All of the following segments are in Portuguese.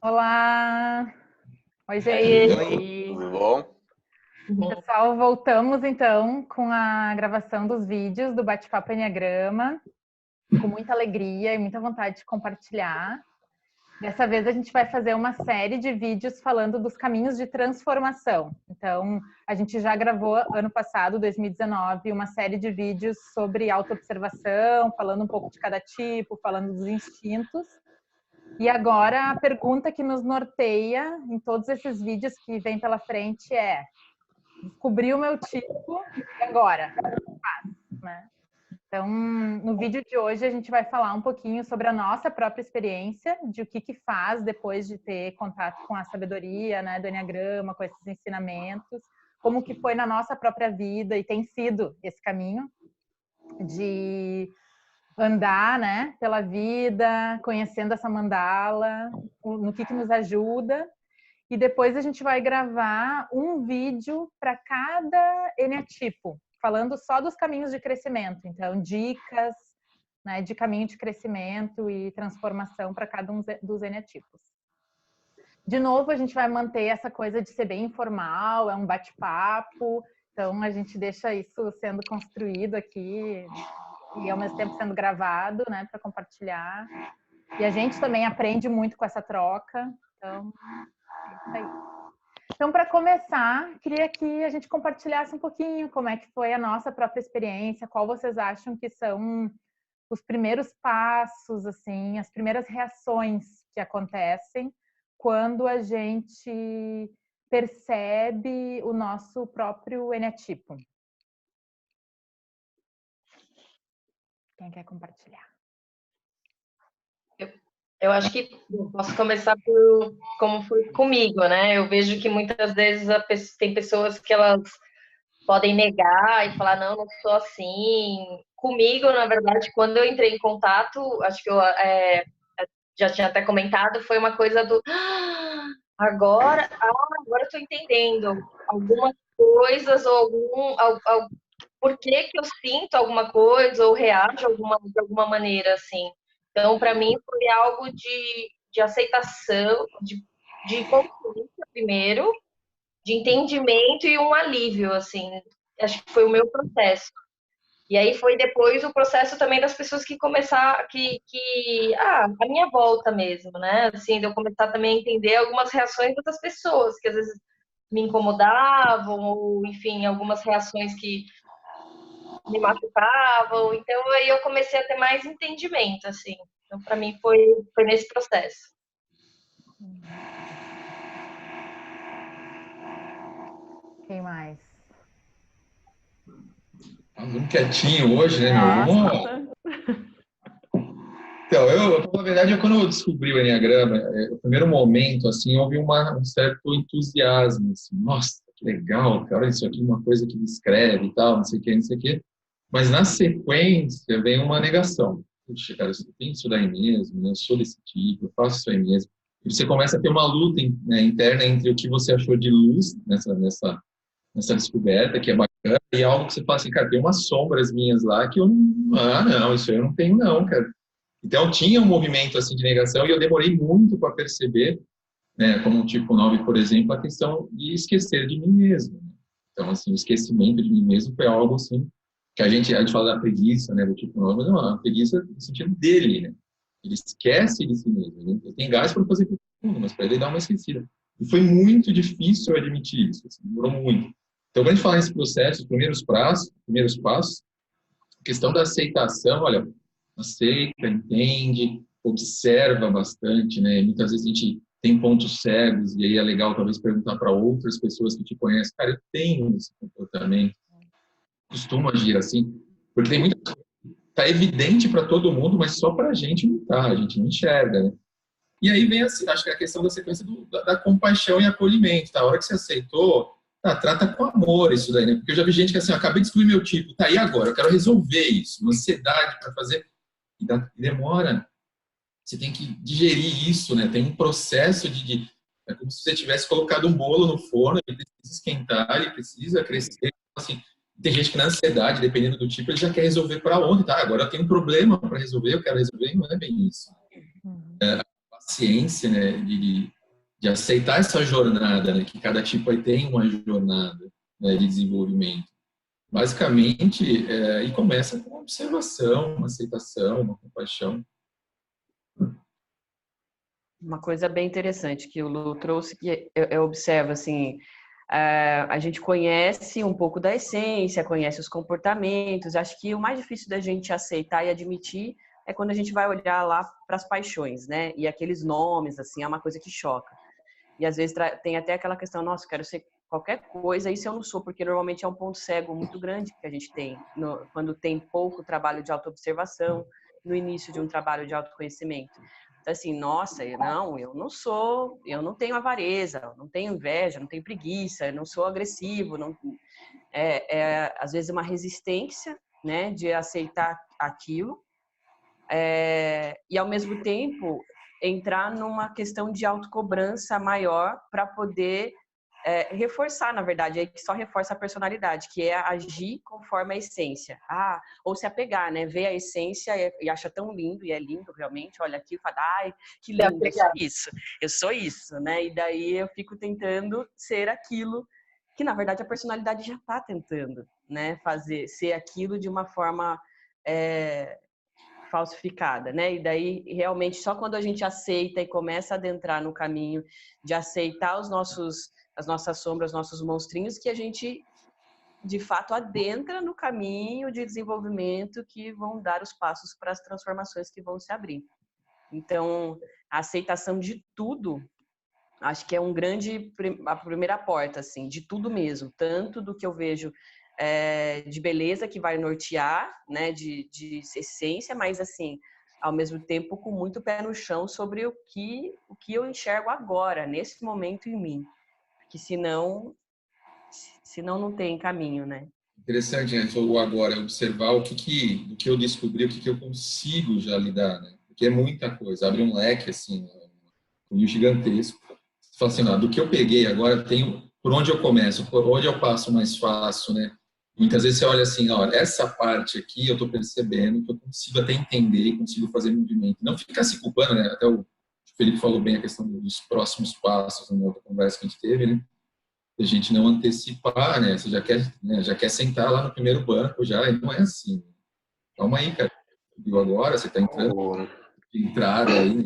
Olá! Oi, gente! Oi. Tudo bom? Pessoal, voltamos então com a gravação dos vídeos do Bate-Papo Enneagrama, com muita alegria e muita vontade de compartilhar. Dessa vez a gente vai fazer uma série de vídeos falando dos caminhos de transformação. Então, a gente já gravou ano passado, 2019, uma série de vídeos sobre autoobservação, falando um pouco de cada tipo, falando dos instintos. E agora a pergunta que nos norteia em todos esses vídeos que vem pela frente é: descobri o meu tipo e agora? O que faz, né? Então, no vídeo de hoje a gente vai falar um pouquinho sobre a nossa própria experiência, de o que faz depois de ter contato com a sabedoria, né, do Enneagrama, com esses ensinamentos, como que foi na nossa própria vida e tem sido esse caminho de andar, né, pela vida, conhecendo essa mandala, no que nos ajuda. E depois a gente vai gravar um vídeo para cada eneatipo, falando só dos caminhos de crescimento. Então, dicas, né, de caminho de crescimento e transformação para cada um dos eneatipos. De novo, a gente vai manter essa coisa de ser bem informal, é um bate-papo. Então, a gente deixa isso sendo construído aqui e ao mesmo tempo sendo gravado, né, para compartilhar. E a gente também aprende muito com essa troca. Então, é isso aí. Então, para começar, queria que a gente compartilhasse um pouquinho como é que foi a nossa própria experiência, qual vocês acham que são os primeiros passos, assim, as primeiras reações que acontecem quando a gente percebe o nosso próprio eneatipo. Quem quer compartilhar? Eu acho que posso começar por como foi comigo, né? Eu vejo que muitas vezes tem pessoas que elas podem negar e falar, não sou assim. Comigo, na verdade, quando eu entrei em contato, acho que eu já tinha até comentado, foi uma coisa do agora eu estou entendendo algumas coisas ou por que eu sinto alguma coisa ou reajo de alguma maneira, assim. Então, para mim, foi algo de aceitação, de consciência primeiro, de entendimento e um alívio, assim. Acho que foi o meu processo. E aí foi depois o processo também das pessoas que começaram, a minha volta mesmo, né? Assim, de eu começar também a entender algumas reações das pessoas, que às vezes me incomodavam, ou, enfim, algumas reações que me machucavam. Então, aí eu comecei a ter mais entendimento, assim. Então, para mim, foi nesse processo. Quem mais? Vamos quietinho hoje, né, meu? Então, na verdade, quando eu descobri o Enneagrama, o primeiro momento, assim, houve um certo entusiasmo, assim, nossa, que legal, cara, isso aqui é uma coisa que descreve e tal, não sei o que, não sei o que. Mas, na sequência, vem uma negação. Puxa, cara, eu tenho isso daí mesmo, né? Eu sou desse tipo, eu faço isso aí mesmo. E você começa a ter uma luta, né, interna entre o que você achou de luz nessa descoberta, que é bacana, e algo que você fala assim, cara, tem umas sombras minhas lá que eu não, isso aí eu não tenho não, cara. Então, tinha um movimento assim de negação e eu demorei muito para perceber, né, como um tipo 9, por exemplo, a questão de esquecer de mim mesmo. Então, assim, o esquecimento de mim mesmo foi algo assim que a gente fala da preguiça, né, do tipo 9, mas não, a preguiça no sentido dele, né? Ele esquece de si mesmo. Ele tem gás para fazer tudo, mas para ele dar uma esquecida. E foi muito difícil admitir isso, assim, demorou muito. Então, quando a gente fala nesse processo, os primeiros passos, a questão da aceitação, olha, aceita, entende, observa bastante, né? Muitas vezes a gente tem pontos cegos e aí é legal talvez perguntar para outras pessoas que te conhecem, cara, eu tenho esse comportamento, costumo agir assim, porque tem muita coisa que tá evidente para todo mundo, mas só para a gente não tá, a gente não enxerga, né? E aí vem, assim, acho que a questão da sequência da compaixão e acolhimento, tá? A hora que você aceitou, tá, trata com amor isso daí, né? Porque eu já vi gente que assim, acabei de descobrir meu tipo, tá, e agora? Eu quero resolver isso, uma ansiedade para fazer, e demora. Você tem que digerir isso, né? Tem um processo é como se você tivesse colocado um bolo no forno, ele precisa esquentar, ele precisa crescer. Assim, Tem gente que na ansiedade, dependendo do tipo, ele já quer resolver para ontem, tá? Agora eu tenho um problema para resolver, eu quero resolver, e não é bem isso. Paciência, né, de aceitar essa jornada, né, que cada tipo aí tem uma jornada, né, de desenvolvimento. Basicamente, e começa com uma observação, uma aceitação, uma compaixão. Uma coisa bem interessante que o Lu trouxe, que eu observo, assim, a gente conhece um pouco da essência, conhece os comportamentos. Acho que o mais difícil da gente aceitar e admitir é quando a gente vai olhar lá para as paixões, né? E aqueles nomes, assim, é uma coisa que choca. E às vezes tem até aquela questão, nossa, quero ser qualquer coisa, isso eu não sou, porque normalmente é um ponto cego muito grande que a gente tem quando tem pouco trabalho de autoobservação, no início de um trabalho de autoconhecimento. Então, assim, nossa, eu não sou, eu não tenho avareza, eu não tenho inveja, não tenho preguiça, eu não sou agressivo, não, às vezes uma resistência, né, de aceitar aquilo, e ao mesmo tempo entrar numa questão de autocobrança maior para poder reforçar, na verdade, aí que só reforça a personalidade, que é agir conforme a essência. Ou se apegar, né? Ver a essência e acha tão lindo, e é lindo realmente, olha aqui e fala, ai, que lindo, eu sou isso, né? E daí eu fico tentando ser aquilo que, na verdade, a personalidade já está tentando, né? Ser aquilo de uma forma falsificada, né? E daí, realmente, só quando a gente aceita e começa a adentrar no caminho de aceitar as nossas sombras, os nossos monstrinhos, que a gente, de fato, adentra no caminho de desenvolvimento que vão dar os passos para as transformações que vão se abrir. Então, a aceitação de tudo, acho que é a primeira porta, assim, de tudo mesmo, tanto do que eu vejo de beleza que vai nortear, né, de essência, mas assim, ao mesmo tempo com muito pé no chão sobre o que eu enxergo agora, nesse momento em mim, porque senão não tem caminho, né? Interessante, né? Falou agora, observar o que eu descobri, o que eu consigo já lidar, né? Porque é muita coisa, abre um leque, assim, um gigantesco. Você fala assim, não, do que eu peguei agora, tenho por onde eu começo, por onde eu passo mais fácil, né? Muitas vezes você olha assim, olha, essa parte aqui eu estou percebendo que eu consigo até entender, consigo fazer movimento. Não ficar se culpando, né? Até o Felipe falou bem a questão dos próximos passos, na outra conversa que a gente teve, né? A gente não antecipar, né? Você já quer sentar lá no primeiro banco já, e não é assim. Calma aí, cara. Viu agora? Você está entrando de entrada aí.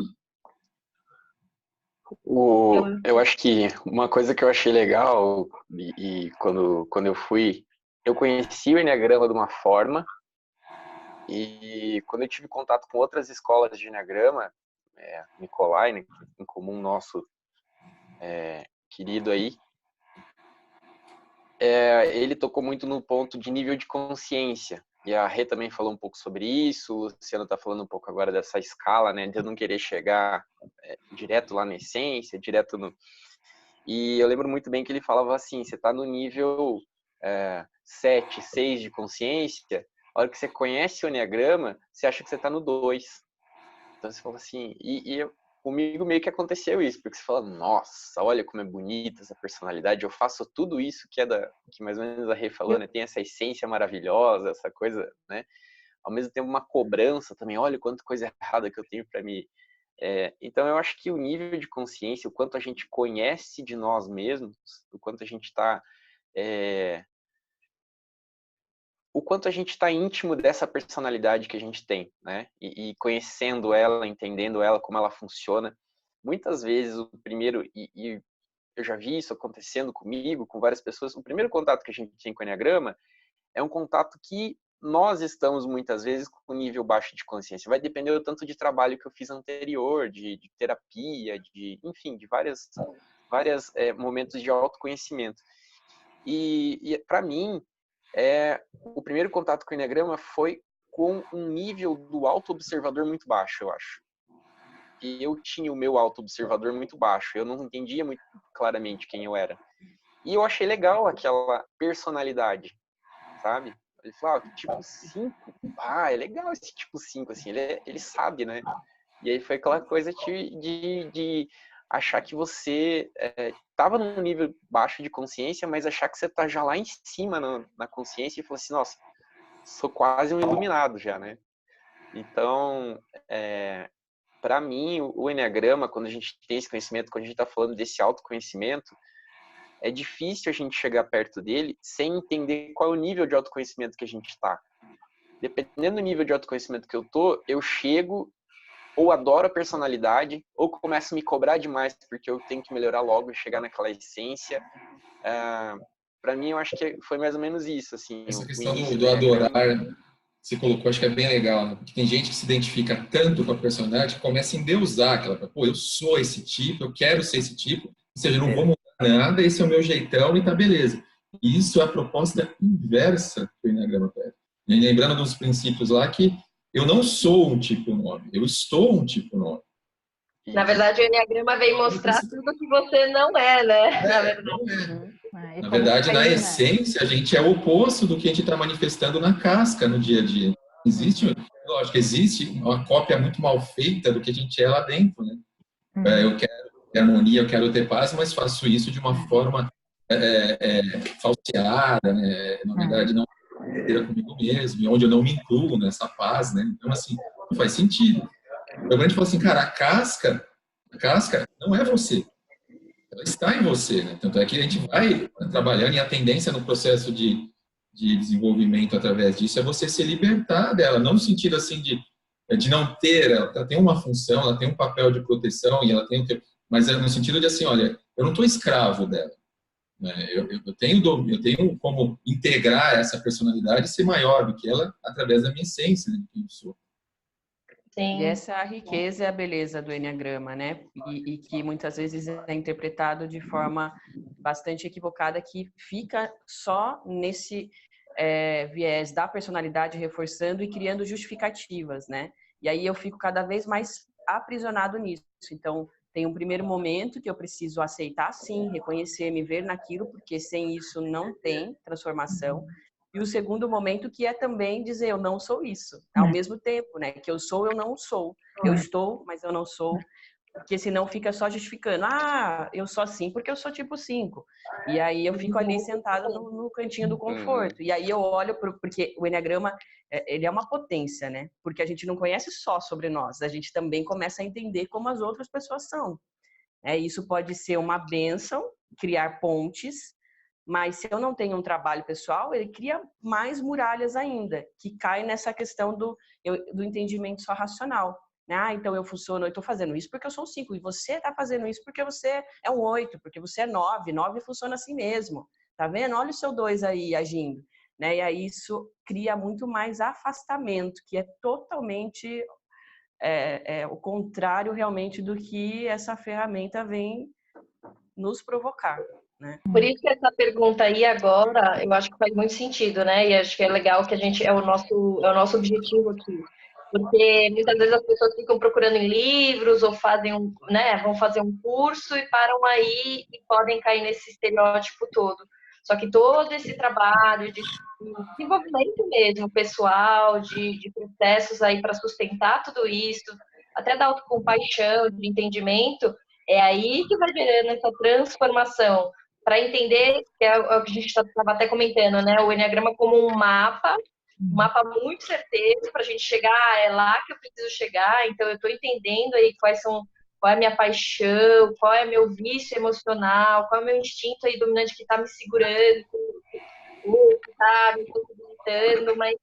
Eu acho que uma coisa que eu achei legal, e quando eu fui, eu conheci o Enneagrama de uma forma, e quando eu tive contato com outras escolas de Enneagrama, Nicolai, né, em comum nosso querido aí, ele tocou muito no ponto de nível de consciência. E a Rê também falou um pouco sobre isso, o Luciano está falando um pouco agora dessa escala, né, de eu não querer chegar direto lá na essência, direto no... E eu lembro muito bem que ele falava assim, você está no nível 7, 6 de consciência, a hora que você conhece o Enneagrama, você acha que você está no 2. Então você fala assim, comigo meio que aconteceu isso, porque você fala, nossa, olha como é bonita essa personalidade, eu faço tudo isso que mais ou menos a Rê falou, né? Tem essa essência maravilhosa, essa coisa, né? Ao mesmo tempo uma cobrança também, olha quanta coisa errada que eu tenho para me... então eu acho que o nível de consciência, o quanto a gente conhece de nós mesmos, o quanto a gente está... o quanto a gente está íntimo dessa personalidade que a gente tem, né? E conhecendo ela, entendendo ela, como ela funciona. Muitas vezes o primeiro, e eu já vi isso acontecendo comigo, com várias pessoas, o primeiro contato que a gente tem com o Enneagrama é um contato que nós estamos muitas vezes com um nível baixo de consciência. Vai depender do tanto de trabalho que eu fiz anterior, de terapia, enfim, de vários momentos de autoconhecimento. E para mim, o primeiro contato com o Enneagrama foi com um nível do auto-observador muito baixo, eu acho. E eu tinha o meu auto-observador muito baixo, eu não entendia muito claramente quem eu era. E eu achei legal aquela personalidade, sabe? Ele falou, tipo 5, é legal esse tipo 5, assim, ele sabe, né? E aí foi aquela coisa de achar que você estava num nível baixo de consciência, mas achar que você está já lá em cima na consciência e falar assim, nossa, sou quase um iluminado já, né? Então, para mim, o Enneagrama, quando a gente tem esse conhecimento, quando a gente está falando desse autoconhecimento, é difícil a gente chegar perto dele sem entender qual é o nível de autoconhecimento que a gente está. Dependendo do nível de autoconhecimento que eu tô, eu chego ou adoro a personalidade, ou começo a me cobrar demais porque eu tenho que melhorar logo e chegar naquela essência. Para mim, eu acho que foi mais ou menos isso, assim, Essa o questão início do do adorar, Enneagrama. você colocou, acho que é bem legal, né? Porque tem gente que se identifica tanto com a personalidade que começa a endeusar aquela, pô, eu sou esse tipo, eu quero ser esse tipo, ou seja, eu não vou mudar nada, esse é o meu jeitão e tá beleza. E isso é a proposta inversa que o Enneagrama pede. E lembrando dos princípios lá que eu não sou um tipo 9, eu estou um tipo 9. Na verdade, o Enneagrama vem mostrar tudo que você não é, né? Na verdade. Não é. Na como verdade, na sair, né? essência, a gente é o oposto do que a gente está manifestando na casca, no dia a dia. Existe, lógico, existe uma cópia muito mal feita do que a gente é lá dentro, né? Eu quero ter harmonia, eu quero ter paz, mas faço isso de uma forma falseada, né? Na verdade, não inteira comigo mesmo, e onde eu não me incluo nessa paz, né? Então, assim, não faz sentido. Eu grande fala assim, cara, a casca não é você. Ela está em você, né? Tanto é que a gente vai trabalhando e a tendência no processo de desenvolvimento através disso é você se libertar dela, não no sentido assim de não ter, ela tem uma função, ela tem um papel de proteção e ela tem, mas é no sentido de assim, olha, eu não estou escravo dela, né? Eu tenho como integrar essa personalidade e ser maior do que ela através da minha essência, né, de quem eu sou. E Sim. essa é a riqueza e a beleza do Enneagrama, né? E que muitas vezes é interpretado de forma bastante equivocada, que fica só nesse viés da personalidade, reforçando e criando justificativas, né? E aí eu fico cada vez mais aprisionado nisso. Então, tem um primeiro momento que eu preciso aceitar, sim, reconhecer, me ver naquilo, porque sem isso não tem transformação. E o segundo momento que é também dizer eu não sou isso, ao mesmo tempo, né? Que eu sou, eu não sou. Eu estou, mas eu não sou. Porque senão fica só justificando. Ah, eu sou assim porque eu sou tipo 5. E aí eu fico ali sentada no cantinho do conforto. E aí eu olho, porque o Enneagrama, ele é uma potência, né? Porque a gente não conhece só sobre nós, a gente também começa a entender como as outras pessoas são. Isso pode ser uma bênção, criar pontes, mas se eu não tenho um trabalho pessoal, ele cria mais muralhas ainda, que cai nessa questão do entendimento só racional. Então eu funciono, eu estou fazendo isso porque eu sou um 5, e você está fazendo isso porque você é um 8, porque você é 9, 9 funciona assim mesmo, tá vendo? Olha o seu 2 aí agindo. E aí isso cria muito mais afastamento, que é totalmente o contrário realmente do que essa ferramenta vem nos provocar, né? Por isso que essa pergunta aí agora, eu acho que faz muito sentido, né? E acho que é legal que a gente é o nosso objetivo aqui. Porque muitas vezes as pessoas ficam procurando em livros ou vão fazer um curso e param aí e podem cair nesse estereótipo todo. Só que todo esse trabalho de desenvolvimento mesmo, pessoal, de processos aí para sustentar tudo isso, até da autocompaixão, de entendimento, é aí que vai gerando essa transformação para entender, que é o que a gente estava até comentando, né? O Enneagrama como um mapa muito certeiro para a gente chegar, é lá que eu preciso chegar, então eu estou entendendo aí qual é a minha paixão, qual é o meu vício emocional, qual é o meu instinto aí dominante que está me segurando, que está me possibilitando, mas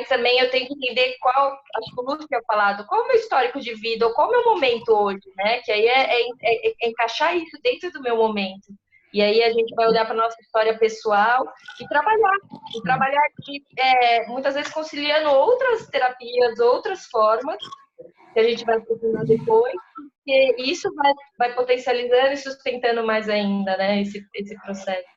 também eu tenho que entender acho que o Lúcio tinha falado, qual é o meu histórico de vida, ou qual é o meu momento hoje, né? Que aí é encaixar isso dentro do meu momento. E aí a gente vai olhar para nossa história pessoal e trabalhar muitas vezes conciliando outras terapias, outras formas, que a gente vai aprofundar depois, porque isso vai potencializando e sustentando mais ainda, né, esse processo.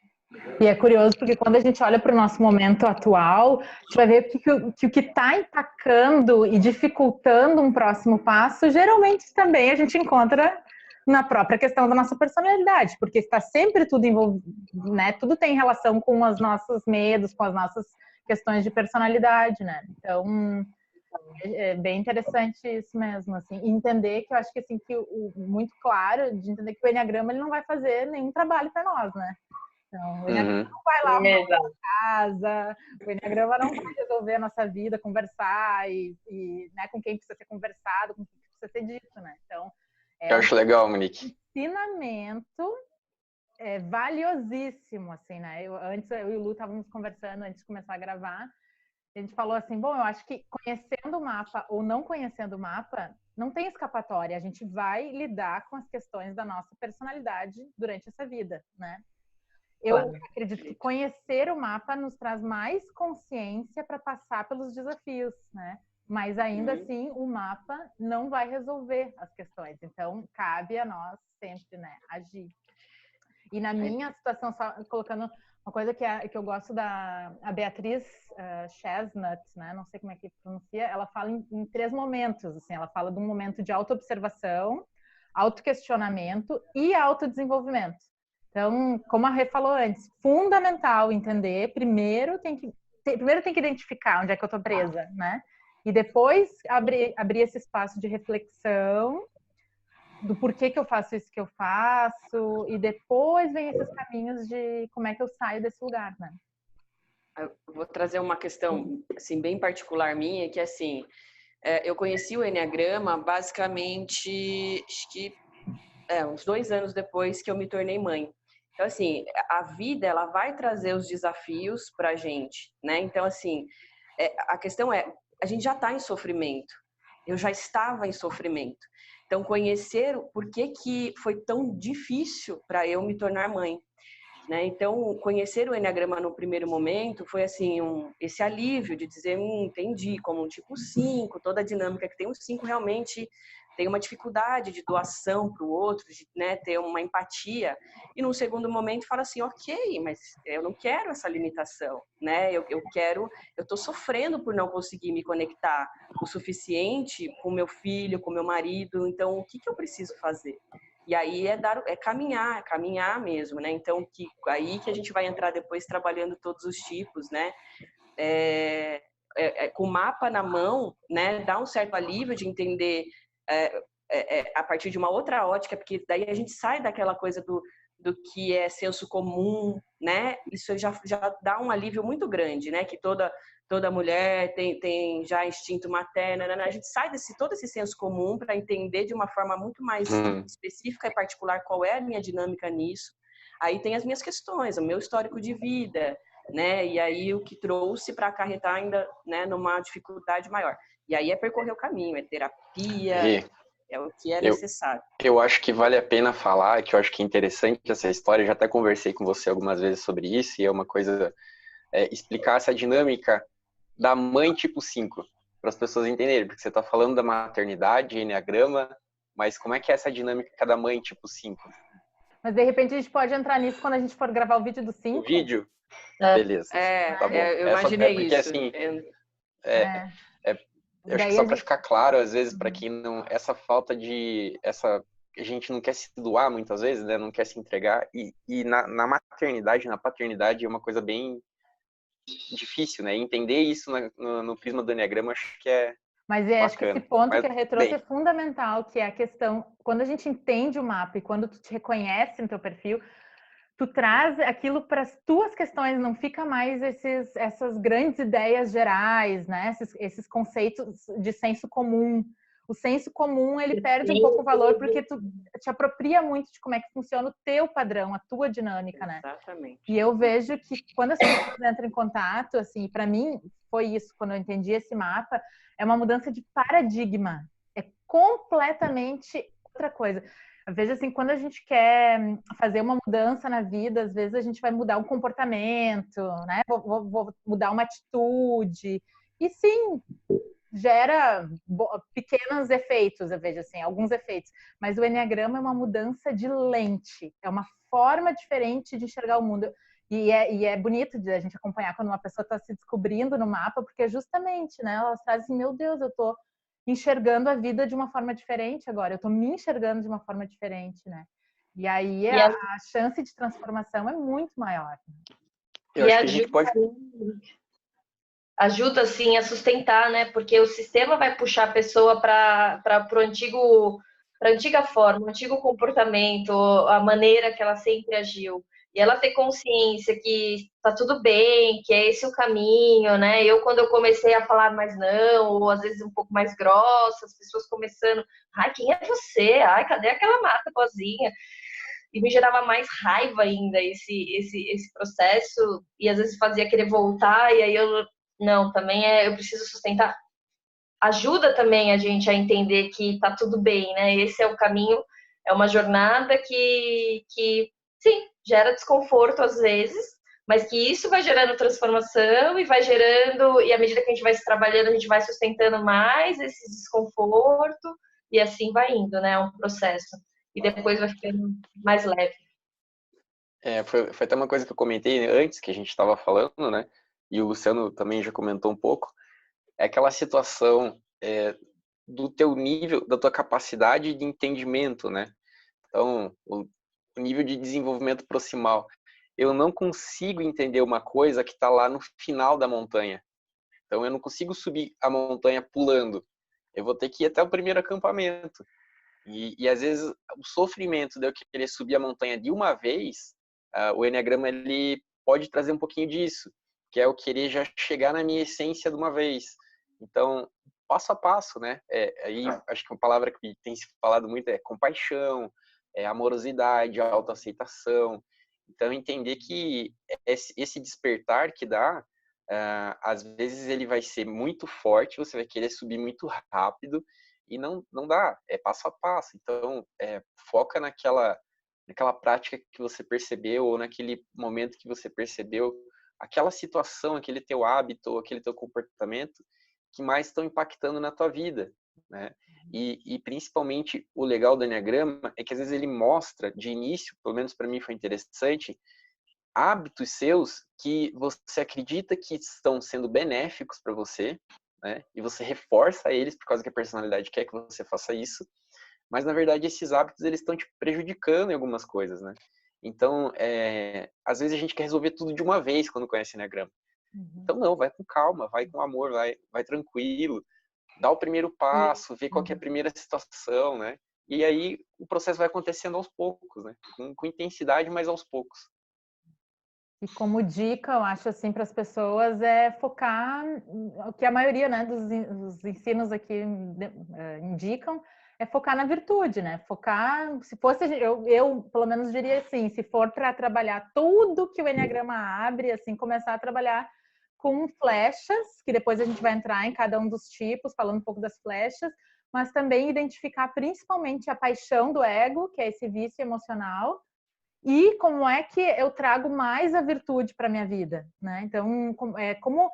E é curioso porque quando a gente olha para o nosso momento atual, a gente vai ver que o que está empacando e dificultando um próximo passo, geralmente também a gente encontra na própria questão da nossa personalidade, porque está sempre tudo envolvido, né? Tudo tem relação com os nossos medos, com as nossas questões de personalidade, né? Então, É bem interessante isso mesmo, assim, entender que eu acho que assim que muito claro de entender que o Enneagrama ele não vai fazer nenhum trabalho para nós, né? Então, o Enneagrama não vai lá arrumar a casa, o Enneagrama não vai resolver a nossa vida, conversar né, com quem precisa ser conversado, com quem precisa ser dito, né? Então, Eu acho legal, Monique. Ensinamento valiosíssimo, assim, né? Antes eu e o Lu estávamos conversando antes de começar a gravar. A gente falou assim, bom, eu acho que conhecendo o mapa ou não conhecendo o mapa, não tem escapatória. A gente vai lidar com as questões da nossa personalidade durante essa vida, né? Eu acredito que conhecer o mapa nos traz mais consciência para passar pelos desafios, né? Mas ainda assim, o mapa não vai resolver as questões. Então, cabe a nós sempre, né, agir. E na minha situação, só colocando uma coisa que eu gosto a Beatriz Chestnut, né? Não sei como é que pronuncia, ela fala em 3 momentos, assim, ela fala de um momento de autoobservação, autoquestionamento e autodesenvolvimento. Então, como a Rê falou antes, fundamental entender, primeiro tem que identificar onde é que eu tô presa, né? E depois abrir esse espaço de reflexão do porquê que eu faço isso que eu faço, e depois vem esses caminhos de como é que eu saio desse lugar, né? Eu vou trazer uma questão, assim, bem particular minha, que assim, eu conheci o Enneagrama basicamente, acho que uns 2 anos depois que eu me tornei mãe. Então, assim, a vida, ela vai trazer os desafios pra gente, né? Então, assim, a questão a gente já está em sofrimento. Eu já estava em sofrimento. Então, conhecer o porquê que foi tão difícil para eu me tornar mãe, né? Então, conhecer o Enneagrama no primeiro momento foi assim esse alívio de dizer, entendi, como um tipo 5, toda a dinâmica que tem um 5 realmente tem uma dificuldade de doação para o outro, de, né, ter uma empatia. E num segundo momento fala assim, ok, mas eu não quero essa limitação, né? Eu estou sofrendo por não conseguir me conectar o suficiente com meu filho, com meu marido, então o que eu preciso fazer? E aí caminhar mesmo, né? Então, aí que a gente vai entrar depois trabalhando todos os tipos, né? Com o mapa na mão, né? Dá um certo alívio de entender a partir de uma outra ótica, porque daí a gente sai daquela coisa do que é senso comum, né? Isso já dá um alívio muito grande, né? Que toda mulher tem já instinto materno, né? A gente sai todo esse senso comum para entender de uma forma muito mais específica e particular qual é a minha dinâmica nisso. Aí tem as minhas questões, o meu histórico de vida, né? E aí o que trouxe para acarretar ainda, né, numa dificuldade maior. E aí percorrer o caminho, terapia, é o que é necessário. Eu acho que vale a pena falar, que eu acho que é interessante essa história, eu já até conversei com você algumas vezes sobre isso, e é uma coisa, explicar essa dinâmica da mãe tipo 5, para as pessoas entenderem, porque você está falando da maternidade, enneagrama, mas como é que é essa dinâmica da mãe tipo 5? Mas de repente a gente pode entrar nisso quando a gente for gravar o vídeo do 5. O vídeo? Beleza. Tá bom. Eu imaginei porque, isso. Assim, eu acho que só para ficar claro, às vezes, para quem não... Essa falta de... A gente não quer se doar muitas vezes, né? Não quer se entregar. E na maternidade, na paternidade, é uma coisa bem difícil, né? Entender isso no prisma do Enneagrama, acho que é Mas acho que esse ponto que a Rê trouxe é fundamental, que é a questão... Quando a gente entende o mapa e quando tu te reconhece no teu perfil, tu traz aquilo para as tuas questões, não fica mais essas grandes ideias gerais, né? Esses conceitos de senso comum. O senso comum, ele perde um pouco o valor porque tu te apropria muito de como é que funciona o teu padrão, a tua dinâmica, né? Exatamente. E eu vejo que quando as pessoas entram em contato, assim, para mim foi isso, quando eu entendi esse mapa, é uma mudança de paradigma. É completamente outra coisa. Às vezes, assim, quando a gente quer fazer uma mudança na vida, às vezes a gente vai mudar um comportamento, né? Vou mudar uma atitude. E sim, gera pequenos efeitos, eu vejo assim, alguns efeitos. Mas o Enneagrama é uma mudança de lente, é uma forma diferente de enxergar o mundo. E é bonito de a gente acompanhar quando uma pessoa está se descobrindo no mapa, porque justamente, né, elas trazem assim, meu Deus, eu estou enxergando a vida de uma forma diferente agora, eu estou me enxergando de uma forma diferente, né? E aí a chance de transformação é muito maior. Eu acho que a gente pode... ajuda assim a sustentar, né? Porque o sistema vai puxar a pessoa para a antiga forma, o antigo comportamento, a maneira que ela sempre agiu. E ela ter consciência que tá tudo bem, que é esse o caminho, né? Quando eu comecei a falar mais não, ou às vezes um pouco mais grossa, as pessoas começando, ai, quem é você? Ai, cadê aquela mata boazinha? E me gerava mais raiva ainda esse processo, e às vezes fazia querer voltar, e aí não, também eu preciso sustentar. Ajuda também a gente a entender que tá tudo bem, né? Esse é o caminho, é uma jornada que sim, gera desconforto às vezes, mas que isso vai gerando transformação e vai gerando, e à medida que a gente vai se trabalhando, a gente vai sustentando mais esse desconforto, e assim vai indo, né? É um processo. E depois vai ficando mais leve. Foi até uma coisa que eu comentei antes, que a gente estava falando, né? E o Luciano também já comentou um pouco. É aquela situação do teu nível, da tua capacidade de entendimento, né? Então, o nível de desenvolvimento proximal. Eu não consigo entender uma coisa que está lá no final da montanha. Então, eu não consigo subir a montanha pulando. Eu vou ter que ir até o primeiro acampamento. E às vezes, o sofrimento de eu querer subir a montanha de uma vez, o Enneagrama ele pode trazer um pouquinho disso, que é eu querer já chegar na minha essência de uma vez. Então, passo a passo, né? Aí acho que uma palavra que tem se falado muito é compaixão, amorosidade, autoaceitação. Então, entender que esse despertar que dá, às vezes ele vai ser muito forte, você vai querer subir muito rápido, e não dá, é passo a passo. Então, foca naquela prática que você percebeu, ou naquele momento que você percebeu, aquela situação, aquele teu hábito, aquele teu comportamento que mais estão impactando na tua vida, né? E principalmente o legal do Enneagrama é que às vezes ele mostra de início, pelo menos para mim foi interessante, hábitos seus que você acredita que estão sendo benéficos para você, né? E você reforça eles por causa que a personalidade quer que você faça isso, mas na verdade esses hábitos eles estão te prejudicando em algumas coisas, né? Então, às vezes a gente quer resolver tudo de uma vez quando conhece Enneagrama. Então não, vai com calma, vai com amor, vai tranquilo, dá o primeiro passo, vê qual que é a primeira situação, né? E aí o processo vai acontecendo aos poucos, né? Com intensidade, mas aos poucos. E como dica, eu acho assim para as pessoas é focar o que a maioria, né, dos ensinos aqui indicam, é focar na virtude, né? Focar, se fosse eu pelo menos diria assim, se for para trabalhar tudo que o Enneagrama abre, assim, começar a trabalhar com flechas, que depois a gente vai entrar em cada um dos tipos, falando um pouco das flechas, mas também identificar principalmente a paixão do ego, que é esse vício emocional, e como é que eu trago mais a virtude para minha vida, né? Então, é como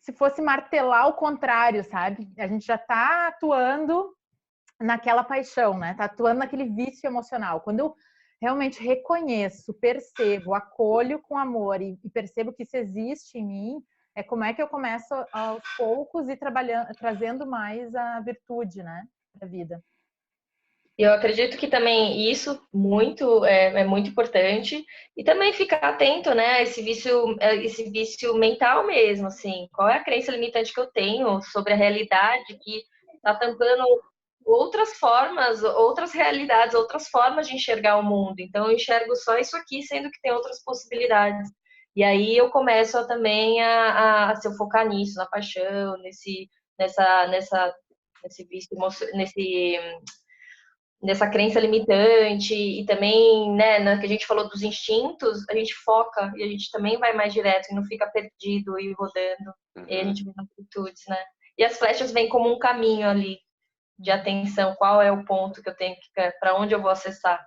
se fosse martelar o contrário, sabe? A gente já está atuando naquela paixão, né? Está atuando naquele vício emocional. Quando eu realmente reconheço, percebo, acolho com amor e percebo que isso existe em mim, é como é que eu começo aos poucos e trabalhando, trazendo mais a virtude, né, para a vida. Eu acredito que também isso muito é muito importante, e também ficar atento, né, a esse vício mental mesmo, assim, qual é a crença limitante que eu tenho sobre a realidade que está tampando outras formas, outras realidades, outras formas de enxergar o mundo. Então eu enxergo só isso aqui, sendo que tem outras possibilidades. E aí eu começo também se eu focar nisso, na paixão, nesse vício, nessa crença limitante, e também, né, na que a gente falou dos instintos, a gente foca e a gente também vai mais direto e não fica perdido e rodando. E aí a gente vê as virtudes, né? E as flechas vêm como um caminho ali de atenção, qual é o ponto que eu tenho que, para onde eu vou acessar.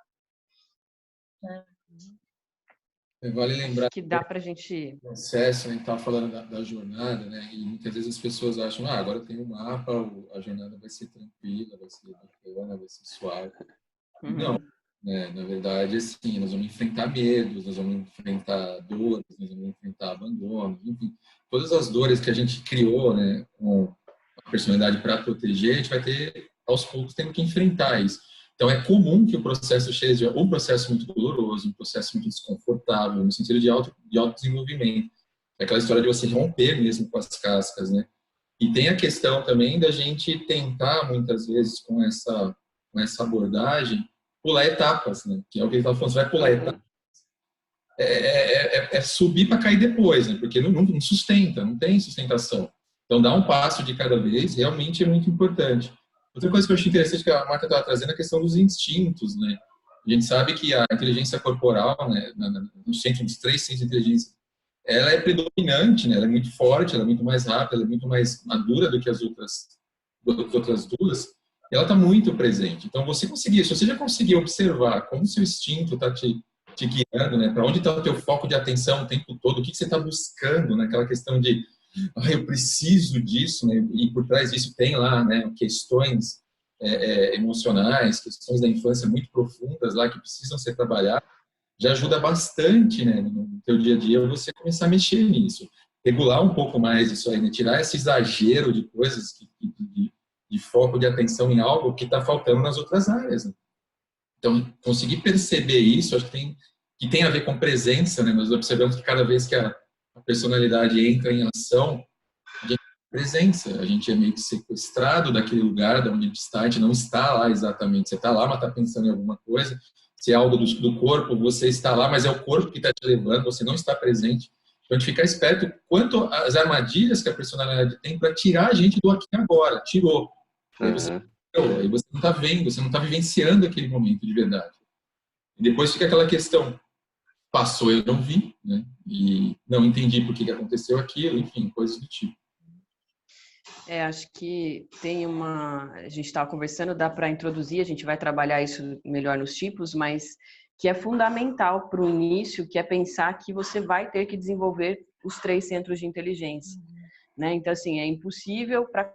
Vale lembrar que dá pra gente o processo, a gente estava falando da jornada, né? E muitas vezes as pessoas acham, agora eu tenho um mapa, a jornada vai ser tranquila, vai ser bacana, vai ser suave. Não, né? Na verdade, assim, nós vamos enfrentar medos, nós vamos enfrentar dores, nós vamos enfrentar abandono, enfim, todas as dores que a gente criou, né, com a personalidade para proteger, a gente vai ter, aos poucos, tendo que enfrentar isso. Então, é comum que o processo seja um processo muito doloroso, um processo muito desconfortável, no sentido de autodesenvolvimento. É aquela história de você romper mesmo com as cascas, né? E tem a questão também da gente tentar, muitas vezes, com essa abordagem, pular etapas, né? Que é o que ele estava falando, você vai pular etapas. É subir para cair depois, né? Porque não sustenta, não tem sustentação. Então, dar um passo de cada vez realmente é muito importante. Outra coisa que eu achei interessante que a Marta estava trazendo é a questão dos instintos, né? A gente sabe que a inteligência corporal, né, no centro dos 3 centros de inteligência, ela é predominante, né? Ela é muito forte, ela é muito mais rápida, ela é muito mais madura do que as outras duas. E ela está muito presente. Então, se você já conseguir observar como o seu instinto está te guiando, né? Para onde está o teu foco de atenção o tempo todo, o que você está buscando, né? Aquela questão de eu preciso disso, né? E por trás disso tem lá, né, questões emocionais, questões da infância muito profundas lá que precisam ser trabalhadas. Já ajuda bastante, né, no teu dia a dia você começar a mexer nisso, regular um pouco mais isso aí, né? Tirar esse exagero de coisas de foco de atenção em algo que está faltando nas outras áreas, né? Então, conseguir perceber isso, acho que tem a ver com presença, né? Nós observamos que cada vez que a personalidade entra em ação, a gente tem presença, a gente é meio que sequestrado daquele lugar de onde a gente está, a gente não está lá exatamente, você está lá, mas está pensando em alguma coisa, se é algo do corpo, você está lá, mas é o corpo que está te levando, você não está presente. Então, a gente ficar esperto quanto às armadilhas que a personalidade tem para tirar a gente do aqui e agora, tirou. Aí você não está vendo, você não está vivenciando aquele momento de verdade. E depois fica aquela questão, passou, eu não vi, né? E não entendi por que aconteceu aquilo, enfim, coisas do tipo. Acho que tem a gente estava conversando, dá para introduzir, a gente vai trabalhar isso melhor nos tipos, mas que é fundamental para o início, que é pensar que você vai ter que desenvolver os 3 centros de inteligência, né? Então, assim, é impossível para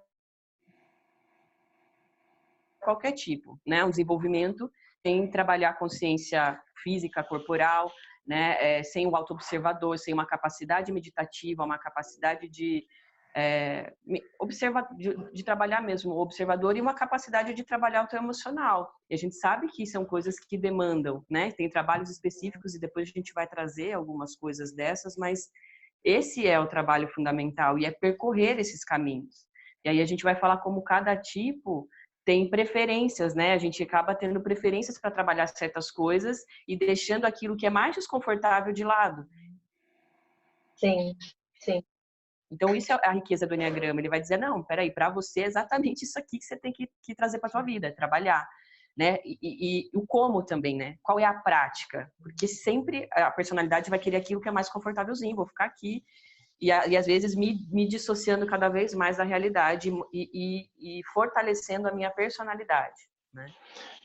qualquer tipo, né? O desenvolvimento tem que trabalhar a consciência física, corporal, né? Sem o autoobservador, sem uma capacidade meditativa, uma capacidade de trabalhar mesmo o observador e uma capacidade de trabalhar o teu emocional. E a gente sabe que são coisas que demandam, né? Tem trabalhos específicos e depois a gente vai trazer algumas coisas dessas, mas esse é o trabalho fundamental e é percorrer esses caminhos. E aí a gente vai falar como cada tipo tem preferências, né? A gente acaba tendo preferências para trabalhar certas coisas e deixando aquilo que é mais desconfortável de lado. Sim, sim. Então, isso é a riqueza do Enneagrama. Ele vai dizer, não, peraí, para você é exatamente isso aqui que você tem que trazer para a sua vida, trabalhar, né? E o como também, né? Qual é a prática? Porque sempre a personalidade vai querer aquilo que é mais confortávelzinho, vou ficar aqui. E às vezes me dissociando cada vez mais da realidade e fortalecendo a minha personalidade, né?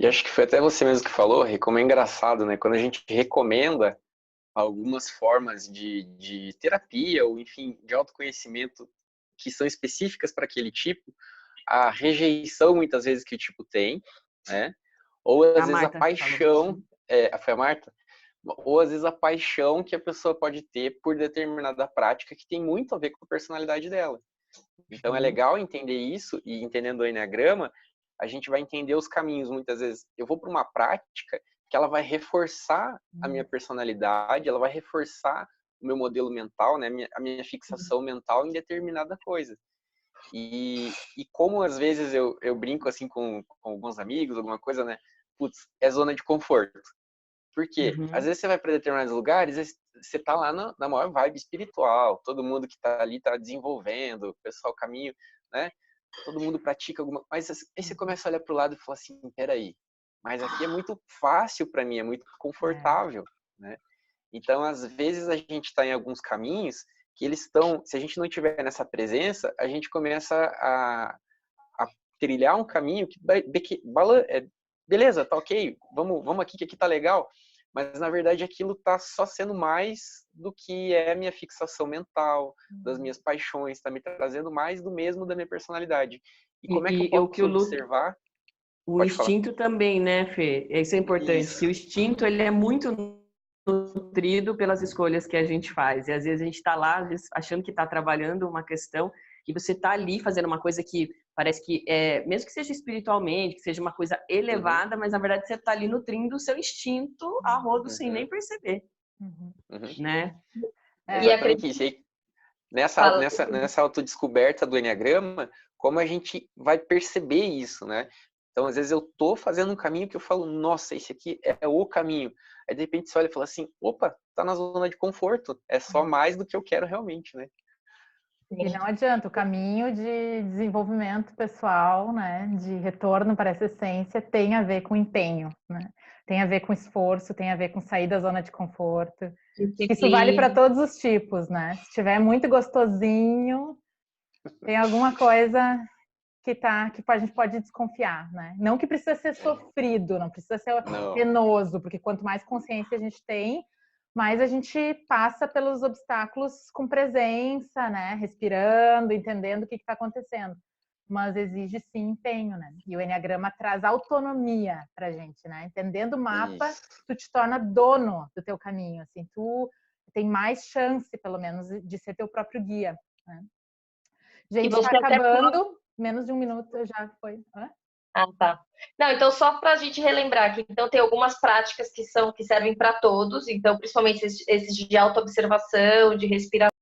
E acho que foi até você mesmo que falou, como é engraçado, né? Quando a gente recomenda algumas formas de terapia ou, enfim, de autoconhecimento que são específicas para aquele tipo, a rejeição muitas vezes que o tipo tem, né? Ou às vezes a paixão, foi a Marta? Ou às vezes a paixão que a pessoa pode ter por determinada prática que tem muito a ver com a personalidade dela. Então é legal entender isso, e entendendo o Enneagrama, a gente vai entender os caminhos. Muitas vezes eu vou para uma prática que ela vai reforçar a minha personalidade, ela vai reforçar o meu modelo mental, né, a minha fixação mental em determinada coisa. E como às vezes eu brinco assim com alguns amigos, alguma coisa, né? Putz, é zona de conforto. Porque às vezes você vai para determinados lugares, você tá lá na maior vibe espiritual, todo mundo que tá ali tá desenvolvendo, o pessoal caminho, né? Todo mundo pratica alguma coisa, mas aí você começa a olhar pro lado e fala assim, peraí, mas aqui é muito fácil para mim, é muito confortável, né? Então, às vezes a gente está em alguns caminhos que eles estão, se a gente não tiver nessa presença, a gente começa a trilhar um caminho que beleza, tá ok, vamos aqui que aqui tá legal, mas na verdade aquilo tá só sendo mais do que é a minha fixação mental, das minhas paixões, tá me trazendo mais do mesmo da minha personalidade. E como é que eu posso observar? O instinto também, né, Fê? Isso é importante, que o instinto ele é muito nutrido pelas escolhas que a gente faz. E às vezes a gente está lá, às vezes, achando que está trabalhando uma questão e você está ali fazendo uma coisa que parece que, mesmo que seja espiritualmente, que seja uma coisa elevada, mas na verdade você está ali nutrindo o seu instinto a rodo sem nem perceber. Né? Exatamente isso. nessa autodescoberta do Enneagrama, como a gente vai perceber isso, né? Então, às vezes eu tô fazendo um caminho que eu falo, nossa, esse aqui é o caminho. Aí, de repente, você olha e fala assim, opa, tá na zona de conforto. É só mais do que eu quero realmente, né? E não adianta, o caminho de desenvolvimento pessoal, né, de retorno para essa essência tem a ver com empenho, né? Tem a ver com esforço, tem a ver com sair da zona de conforto. Isso vale para todos os tipos, né? Se estiver muito gostosinho, tem alguma coisa que a gente pode desconfiar, né? Não que precisa ser sofrido, não precisa ser penoso, porque quanto mais consciência a gente tem, mais a gente passa pelos obstáculos com presença, né? Respirando, entendendo o que está acontecendo. Mas exige sim empenho, né? E o Enneagrama traz autonomia pra gente, né? Entendendo o mapa, tu te torna dono do teu caminho, assim, tu tem mais chance, pelo menos, de ser teu próprio guia, né? Gente, está acabando. Menos de um minuto já foi. Hã? Ah, tá. Não, então só para a gente relembrar que então tem algumas práticas que servem para todos, então principalmente esses de autoobservação, de respiração,